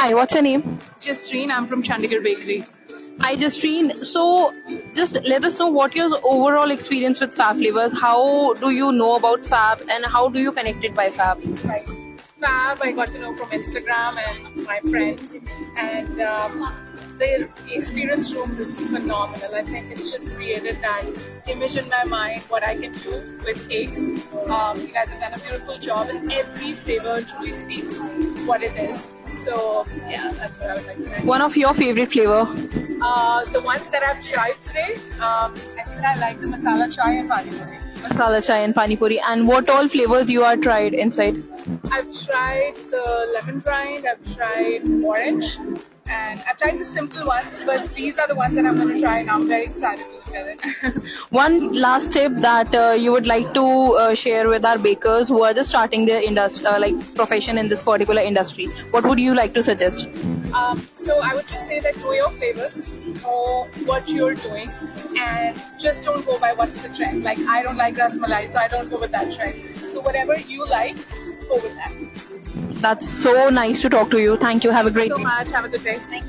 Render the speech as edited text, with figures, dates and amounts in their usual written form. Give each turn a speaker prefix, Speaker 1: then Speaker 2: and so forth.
Speaker 1: Hi, what's your name?
Speaker 2: Jasreen, I'm from Chandigarh Bakery.
Speaker 1: Hi, Justine. So, just let us know what your overall experience with Fab flavors. How do you know about Fab, and how do you connect it by Fab?
Speaker 2: Right. Fab, I got to know from Instagram and my friends, and the experience room is phenomenal. I think it's just created that image in my mind what I can do with cakes. You guys have done a beautiful job, and every flavor truly speaks what it is. So yeah, that's what I would like to say.
Speaker 1: One of your favorite flavor?
Speaker 2: The ones that I've tried today, I think I like the masala chai and pani puri.
Speaker 1: Masala chai and pani puri. And what all flavors you are tried inside?
Speaker 2: I've tried the lemon rind, I've tried orange, and I've tried the simple ones, but these are the ones that I'm going to try now. I'm very excited to look at it.
Speaker 1: One last tip that you would like to share with our bakers who are just starting their industry, profession in this particular industry. What would you like to suggest?
Speaker 2: So I would just say that know your flavors, know what you're doing, and just don't go by what's the trend. Like I don't like ras malai, so I don't go with that trend. So whatever you like, go with that.
Speaker 1: That's so nice to talk to you. Thank you. Have a great
Speaker 2: Thank
Speaker 1: day.
Speaker 2: you so much. Have a good day. Thank you.